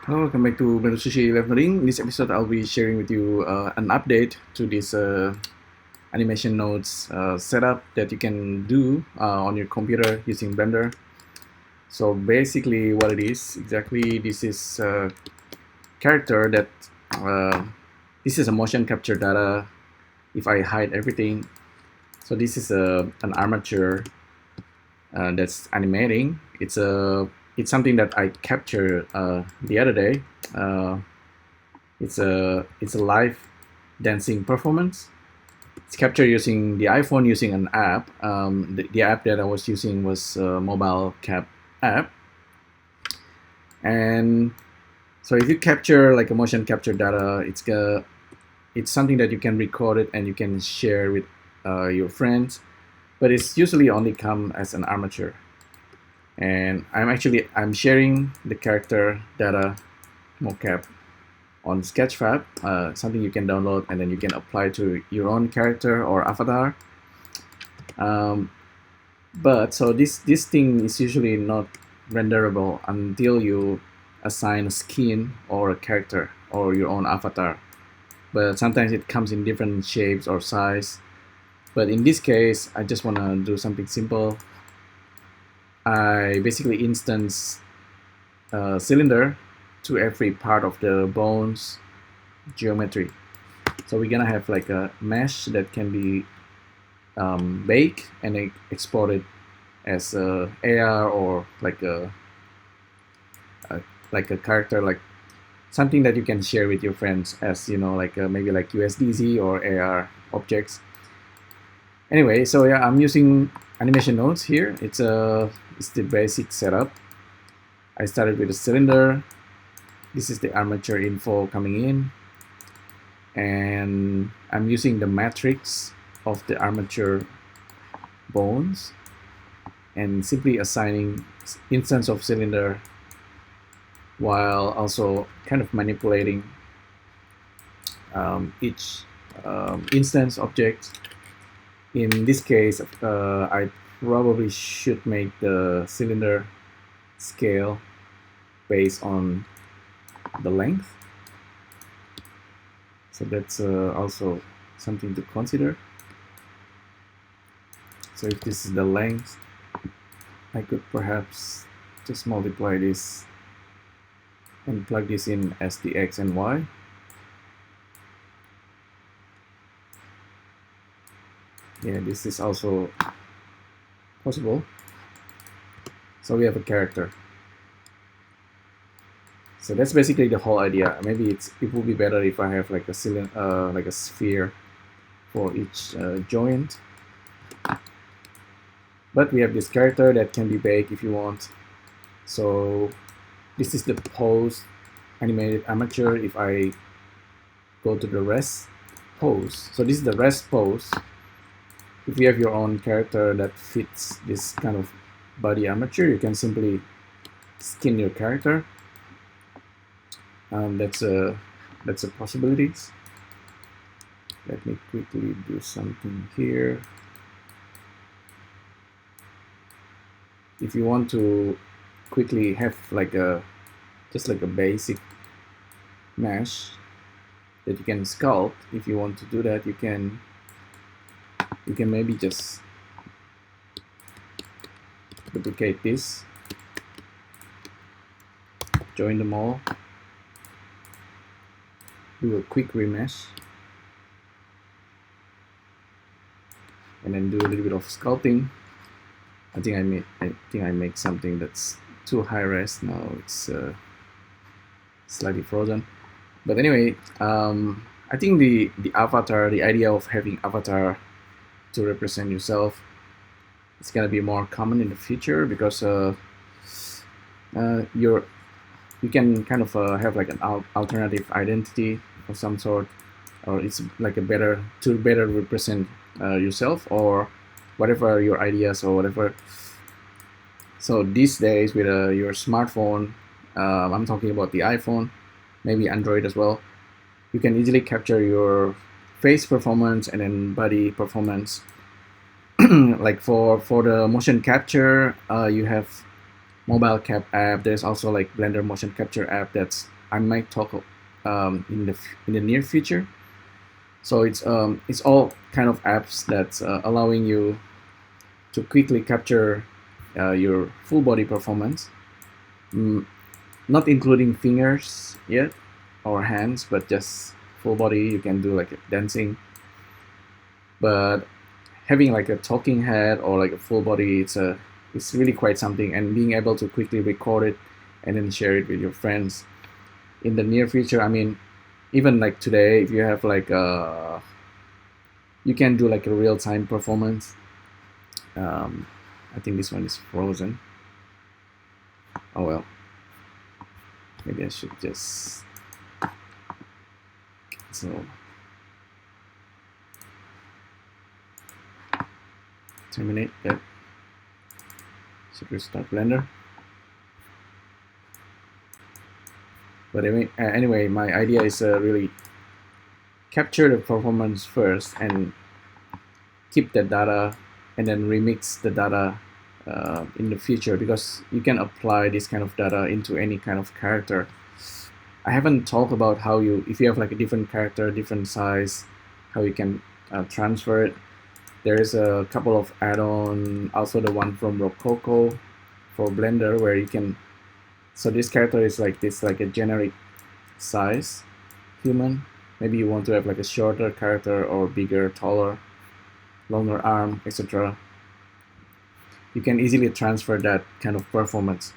Hello, welcome back to Sushi Live Learning. In this episode, I'll be sharing with you an update to this animation nodes setup that you can do on your computer using Blender. So basically what it is, exactly, this is a character that, this is a motion capture data if I hide everything. So this is an armature that's animating. It's something that I captured the other day. It's a live dancing performance. It's captured using the iPhone using an app. The app that I was using was a mobile cap app. And so if you capture like a motion capture data, it's something that you can record it and you can share with your friends, but it's usually only come as an armature. And I'm sharing the character data mocap on Sketchfab, something you can download and then you can apply to your own character or avatar. But so this thing is usually not renderable until you assign a skin or a character or your own avatar. But sometimes it comes in different shapes or size. But in this case, I just want to do something simple. I basically instance a cylinder to every part of the bones geometry. So we're gonna have like a mesh that can be baked and exported as a AR or like a character, like something that you can share with your friends as, you know, like maybe like USDZ or AR objects. Anyway, so yeah, I'm using animation nodes here. It's the basic setup. I started with a cylinder. This is the armature info coming in, and I'm using the matrix of the armature bones and simply assigning instance of cylinder while also kind of manipulating each instance object. In this case, I probably should make the cylinder scale based on the length. So that's also something to consider. So if this is the length, I could perhaps just multiply this and plug this in as the X and Y. Yeah, this is also possible. So we have a character. So that's basically the whole idea. Maybe it would be better if I have like a cylinder, like a sphere for each joint. But we have this character that can be baked if you want. So this is the pose animated armature. If I go to the rest pose, so this is the rest pose. If you have your own character that fits this kind of body armature, you can simply skin your character. That's a possibilities. Let me quickly do something here. If you want to quickly have like just like a basic mesh that you can sculpt, if you want to do that, you can maybe just duplicate this, join them all, do a quick remesh, and then do a little bit of sculpting. I think I make something that's too high res now. It's slightly frozen. But anyway, I think the avatar, the idea of having avatar to represent yourself, it's gonna be more common in the future because you can kind of have like an alternative identity of some sort, or it's like to better represent yourself or whatever your ideas or whatever. So these days with your smartphone, I'm talking about the iPhone, maybe Android as well, you can easily capture your face performance and then body performance. Like for the motion capture, you have mobile cap app. There's also like Blender motion capture app that's I might talk in the near future. So it's all kind of apps that's allowing you to quickly capture your full body performance, not including fingers yet or hands, but just full body. You can do like dancing, but having like a talking head or like a full body, it's really quite something. And being able to quickly record it and then share it with your friends in the near future. I mean, even like today, if you have like you can do like a real-time performance. I think this one is frozen. Oh well, maybe I should just cancel, terminate that. Should restart Blender. But anyway, my idea is really capture the performance first and keep the data, and then remix the data in the future, because you can apply this kind of data into any kind of character. I haven't talked about how if you have like a different character, different size, how you can transfer it. There is a couple of add-on, also the one from Rococo for Blender, where you can, so this character is like this, like a generic size human. Maybe you want to have like a shorter character or bigger, taller, longer arm, etc. You can easily transfer that kind of performance.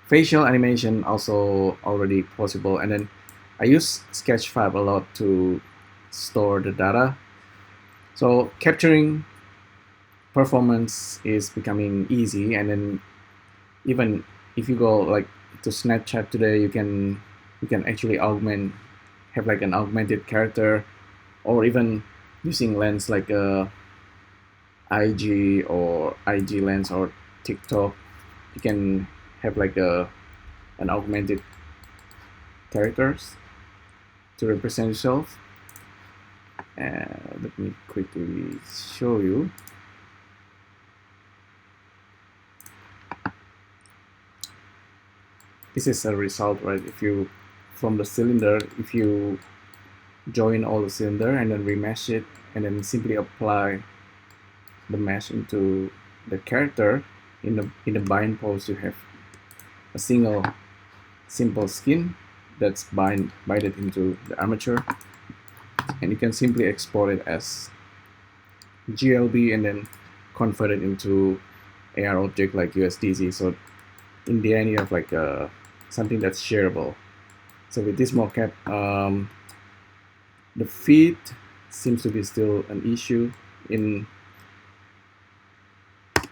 Facial animation also already possible, and then I use Sketchfab a lot to store the data. So capturing performance is becoming easy, and then even if you go like to Snapchat today, you can actually have like an augmented character, or even using lens like a IG or IG lens or TikTok, you can have like an augmented characters to represent yourself. Let me quickly show you. This is a result, right? If you, from the cylinder, if you join all the cylinder and then remesh it and then simply apply the mesh into the character, in the bind pose, you have a single simple skin that's binded into the armature, and you can simply export it as GLB and then convert it into AR object like USDZ. So in the end, you have like something that's shareable. So with this mocap, the feed seems to be still an issue. In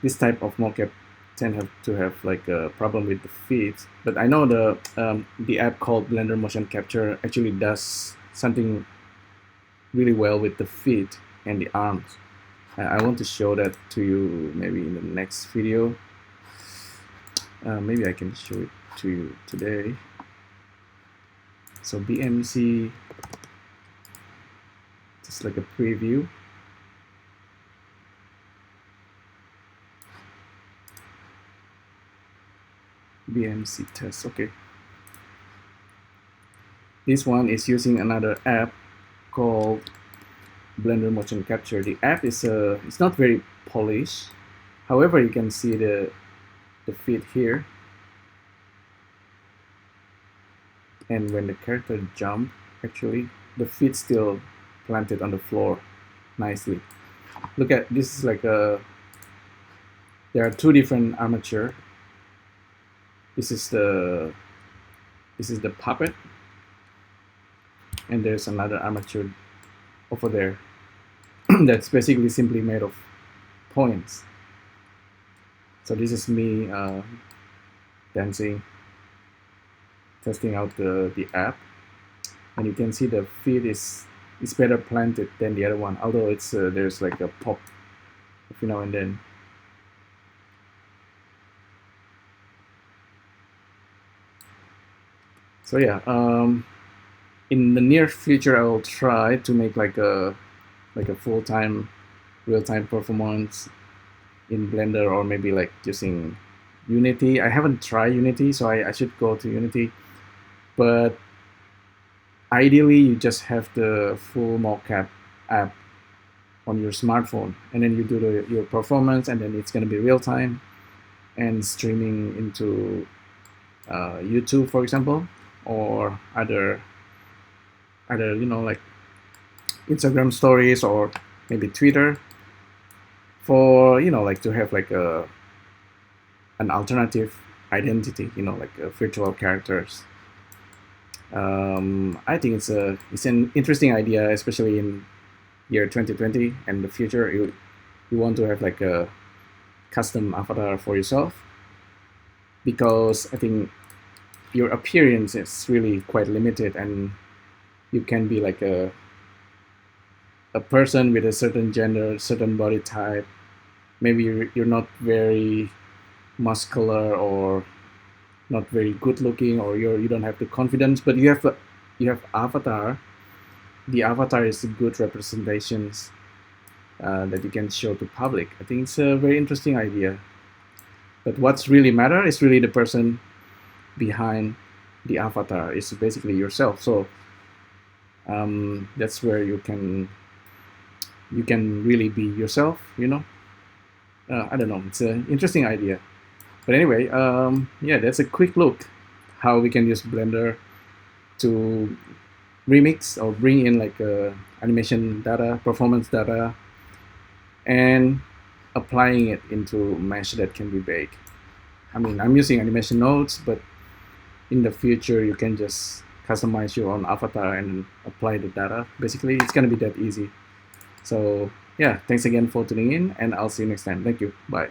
this type of mocap tend to have like a problem with the feeds, but I know the app called Blender Motion Capture actually does something really well with the feet and the arms. I want to show that to you maybe in the next video. Maybe I can show it to you today. So BMC, just like a preview. BMC test, okay. This one is using another app called Blender Motion Capture. The app is it's not very polished. However, you can see the feed here. And when the character jump, actually, the feet still planted on the floor nicely. Look at this, is like there are two different armature. This is the puppet, and there's another armature over there that's basically simply made of points. So this is me dancing, testing out the app, and you can see the feed is better planted than the other one, although it's there's like a pop every now and then. So yeah, in the near future, I will try to make like a full-time, real-time performance in Blender, or maybe like using Unity. I haven't tried Unity, so I should go to Unity. But ideally, you just have the full mocap app on your smartphone, and then you do your performance, and then it's going to be real time and streaming into YouTube, for example, or other like Instagram stories or maybe Twitter, for like to have like an alternative identity, like virtual characters. I think it's an interesting idea, especially in year 2020 and the future. You want to have like a custom avatar for yourself, because I think your appearance is really quite limited, and you can be like a person with a certain gender, certain body type. Maybe you're not very muscular or not very good looking, or you don't have the confidence, but you have avatar. The avatar is a good representations that you can show to public. I think it's a very interesting idea. But what's really matter is really the person behind the avatar. Is basically yourself. So that's where you can really be yourself. I don't know. It's an interesting idea. But anyway, yeah, that's a quick look how we can use Blender to remix or bring in like animation data, performance data, and applying it into mesh that can be baked. I mean, I'm using animation nodes, but in the future you can just customize your own avatar and apply the data. Basically, it's gonna be that easy. So yeah, thanks again for tuning in, and I'll see you next time. Thank you. Bye.